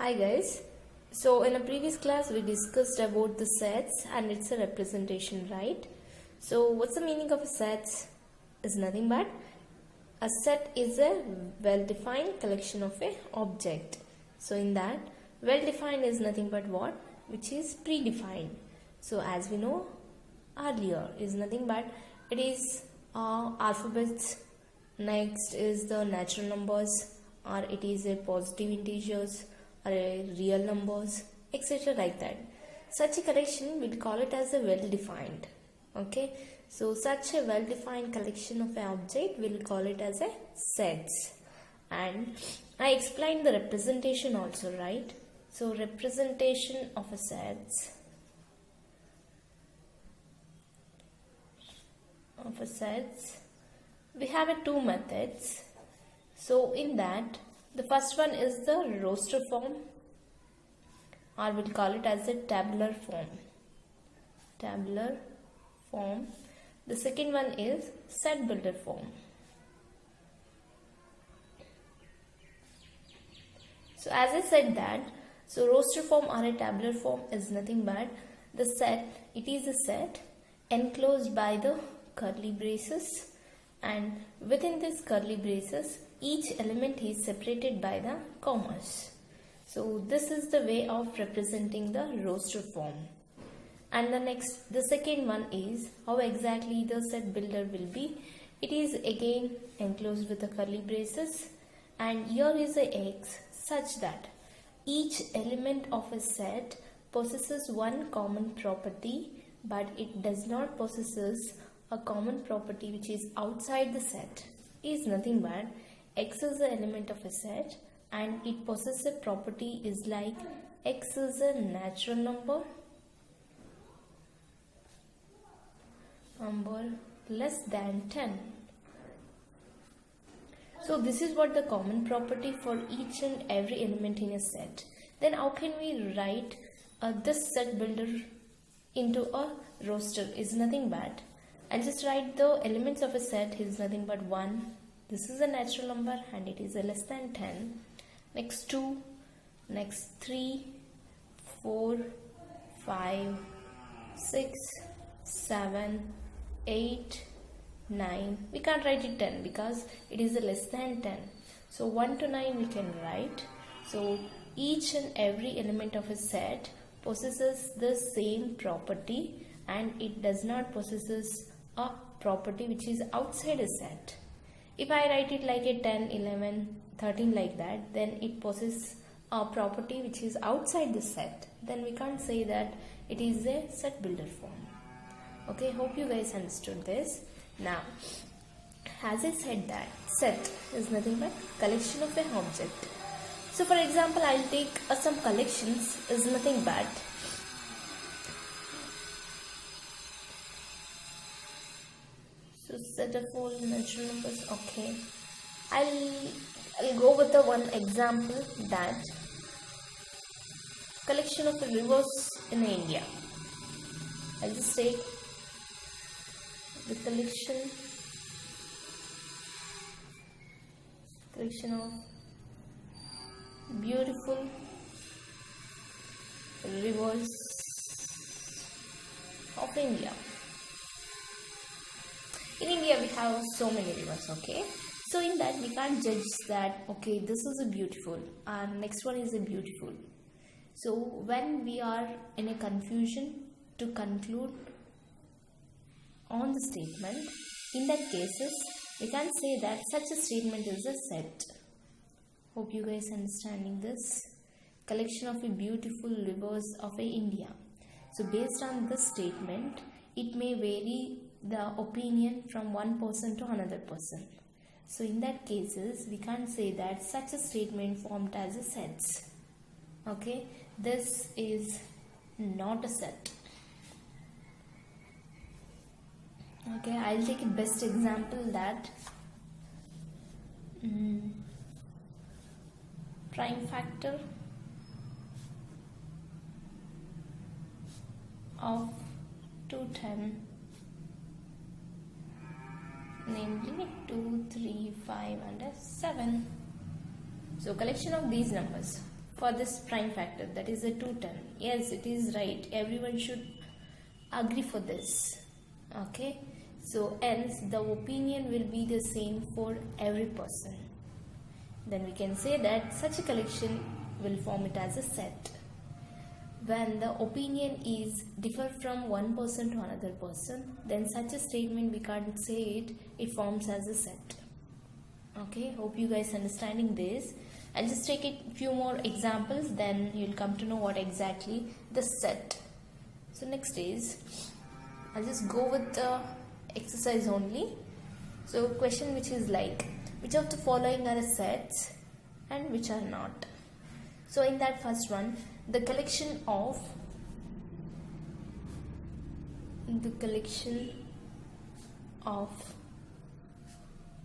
Hi guys. So in a previous class we discussed about the sets and it's a representation, right? So what's the meaning of a set? Is nothing but a set is a well-defined collection of a object. So in that, well-defined is nothing but what? Which is predefined. So as we know earlier, is nothing but it is alphabets. Next is the natural numbers, or it is a positive integers, or a real numbers, etc. like that. Such a collection we'll call it as a well-defined. Okay, so such a well-defined collection of an object we'll call it as a sets. And I explained the representation also, right? So representation of a sets we have two methods. So in that, the first one is the roster form, or we'll call it as a tabular form. The second one is set builder form. So as I said that, so roster form or a tabular form is nothing but the set. It is a set enclosed by the curly braces, and within this curly braces each element is separated by the commas. So this is the way of representing the roster form. And the second one is how exactly the set builder will be. It is again enclosed with the curly braces, and here is a X such that each element of a set possesses one common property, but it does not possesses a common property which is outside the set. Is nothing but X is the element of a set and it possesses a property is like X is a natural number less than 10. So this is what the common property for each and every element in a set. Then how can we write this set builder into a roster? Is nothing but I'll just write the elements of a set is nothing but 1. This is a natural number and it is a less than 10. Next 2, next 3, 4, 5, 6, 7, 8, 9. We can't write it 10 because it is a less than 10. So 1 to 9 we can write. So each and every element of a set possesses the same property and it does not possesses a property which is outside a set. If I write it like a 10, 11, 13 like that, then it possesses a property which is outside the set. Then we can't say that it is a set builder form. Okay, hope you guys understood this. Now, as I said that set is nothing but collection of an object. So for example, I'll take some collections is nothing but set of all natural numbers. Okay, I'll go with the one example that collection of the rivers in India. I'll just take the collection of beautiful rivers of India. In India we have so many rivers, okay? So in that we can't judge that, okay, this is a beautiful and next one is a beautiful. So when we are in a confusion to conclude on the statement, in that cases we can say that such a statement is a set. Hope you guys understanding this. Collection of a beautiful rivers of India. So based on this statement, it may vary the opinion from one person to another person. So in that cases, we can't say that such a statement formed as a set. Okay, this is not a set. Okay, I'll take a best example that prime factor of 210, namely 2, 3, 5 and 7. So collection of these numbers for this prime factor, that is a 210. Yes, it is right. Everyone should agree for this. Okay, so hence the opinion will be the same for every person. Then we can say that such a collection will form it as a set. When the opinion is differ from one person to another person, then such a statement we can't say it forms as a set. Okay, hope you guys understanding this. I'll just take a few more examples, then you'll come to know what exactly the set. So next is, I'll just go with the exercise only. So question which is like, which of the following are sets and which are not? So in that first one, the collection of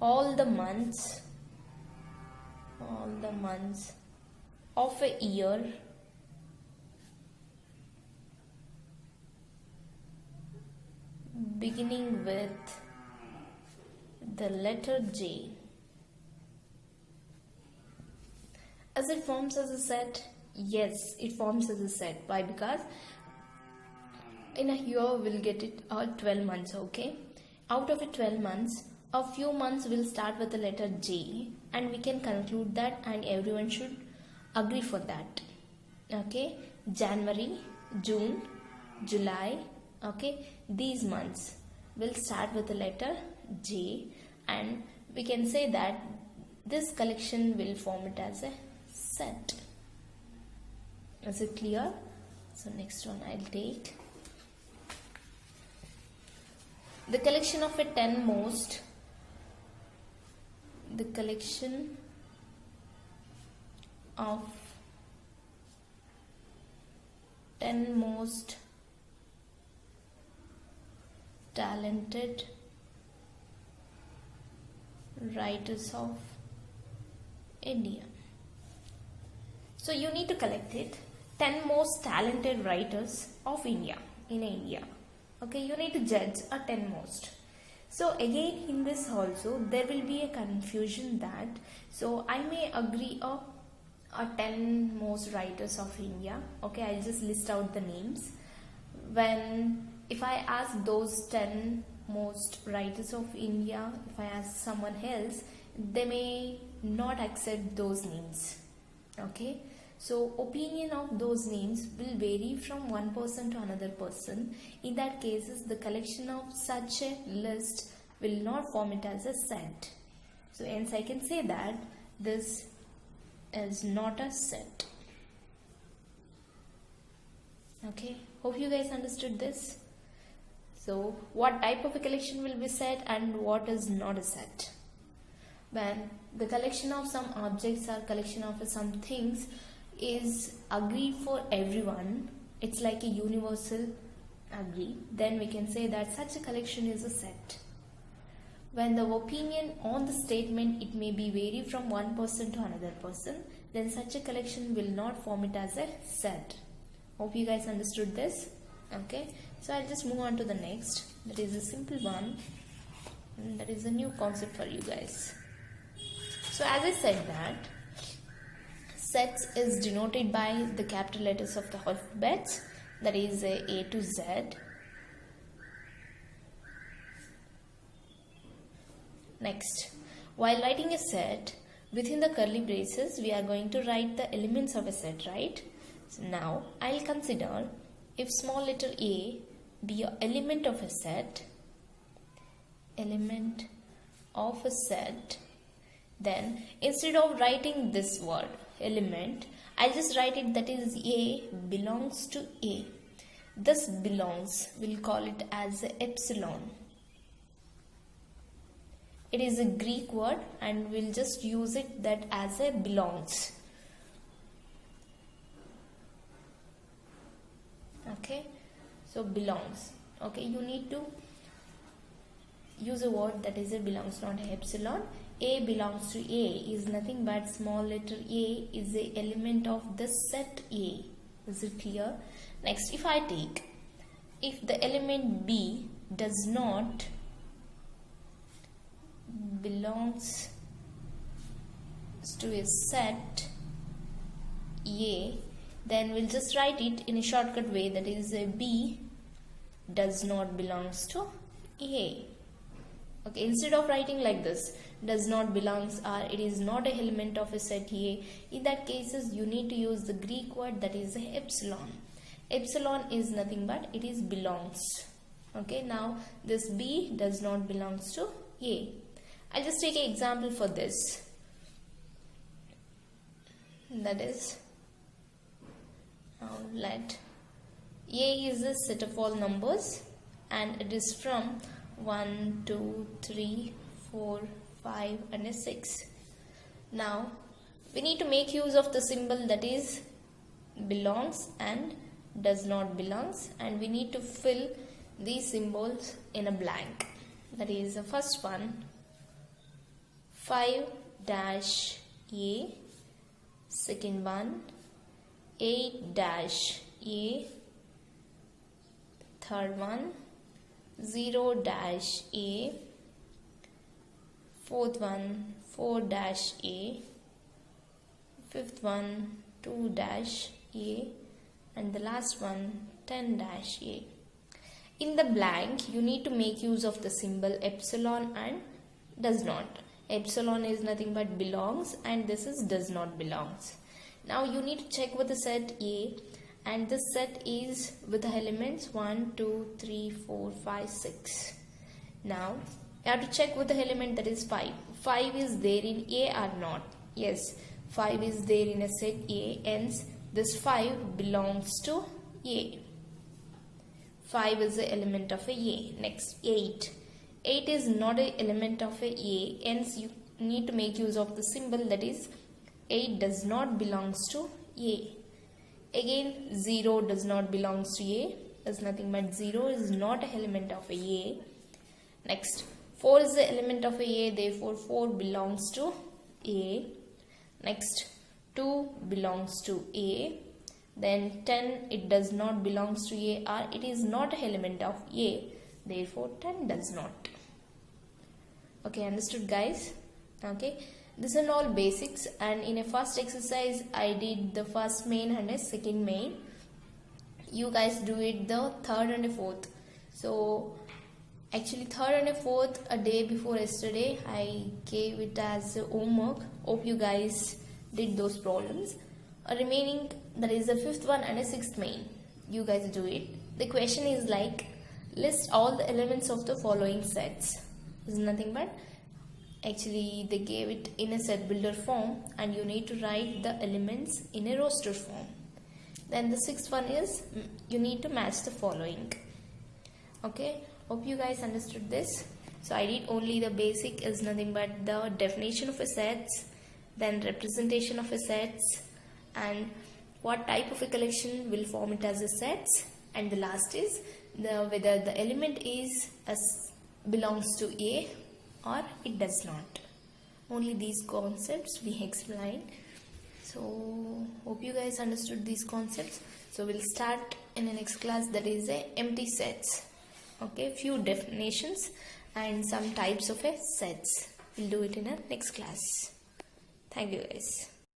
all the months of a year beginning with the letter J. As it forms as a set? Yes, it forms as a set. Why? Because in a year we'll get it 12 months, okay? Out of the 12 months, a few months will start with the letter J, and we can conclude that, and everyone should agree for that. Okay, January, June, July, okay, these months will start with the letter J, and we can say that this collection will form it as a set. Is it clear? So next one I'll take the collection of a 10 most talented writers of India. So you need to collect it. 10 most talented writers of India in India. Okay, you need to judge a 10 most. So again in this also there will be a confusion that, so I may agree a 10 most writers of India. Okay, I'll just list out the names. When if I ask those 10 most writers of India, if I ask someone else, they may not accept those names. Okay, so opinion of those names will vary from one person to another person. In that cases, the collection of such a list will not form it as a set. So hence I can say that this is not a set. Okay, hope you guys understood this. So what type of a collection will be set and what is not a set? When the collection of some objects or collection of some things is agreed for everyone, it's like a universal agree, then we can say that such a collection is a set. When the opinion on the statement it may be vary from one person to another person, then such a collection will not form it as a set. Hope you guys understood this. Okay, so I'll just move on to the next. That is a simple one, and that is a new concept for you guys. So as I said that sets is denoted by the capital letters of the alphabets, that is A to Z. Next, while writing a set, within the curly braces we are going to write the elements of a set, right? So now I'll consider if small letter a be an element of a set, then instead of writing this word element, I'll just write it that is A belongs to A. This belongs, we'll call it as epsilon. It is a Greek word and we'll just use it that as a belongs. Okay, so belongs. Okay, you need to use a word that is a belongs, not a epsilon. A belongs to A is nothing but small letter a is a element of the set A. Is it clear? Next, if I take, if the element B does not belongs to a set A, then we'll just write it in a shortcut way, that is B does not belongs to A. Okay, instead of writing like this, does not belongs or it is not a element of a set A, in that cases you need to use the Greek word, that is epsilon. Epsilon is nothing but it is belongs. Okay, now this B does not belongs to A. I'll just take an example for this. That is, let A is a set of all numbers and it is from 1, 2, 3, 4, 5 and a 6. Now we need to make use of the symbol that is belongs and does not belongs, and we need to fill these symbols in a blank. That is the first one, 5 dash A, second one 8 dash A, third one 0 dash A, fourth one 4 dash A, fifth one 2 dash A, and the last one 10 dash A. In the blank you need to make use of the symbol epsilon and does not. Epsilon is nothing but belongs and this is does not belongs. Now you need to check with the set A, and this set is with the elements 1, 2, 3, 4, 5, 6. Now you have to check with the element that is 5. 5 is there in A or not? Yes, 5 is there in a set A, hence this 5 belongs to A. 5 is the element of A. Next, 8. 8 is not an element of A, hence you need to make use of the symbol that is 8 does not belongs to A. Again, 0 does not belongs to A. There's nothing but 0 is not an element of A. Next, 4 is the element of A, therefore 4 belongs to A. Next, 2 belongs to A. Then 10, it does not belongs to A, or it is not an element of A, therefore 10 does not. Okay, understood guys? Okay, this are all basics, and in a first exercise I did the first main and a second main. You guys do it the third and a fourth. So actually third and a fourth a day before yesterday I gave it as a homework. Hope you guys did those problems. Remaining, that is the fifth one and a sixth main. You guys do it. The question is like, list all the elements of the following sets. This is nothing but, actually they gave it in a set builder form and you need to write the elements in a roster form. Then the sixth one is, you need to match the following. Okay, hope you guys understood this. So I did only the basic, is nothing but the definition of a sets, then representation of a sets, and what type of a collection will form it as a sets, and the last is whether the element is belongs to A or it does not. Only these concepts we explained. So hope you guys understood these concepts. So we'll start in the next class, that is a empty sets. Okay, few definitions and some types of a sets. We'll do it in a next class. Thank you guys.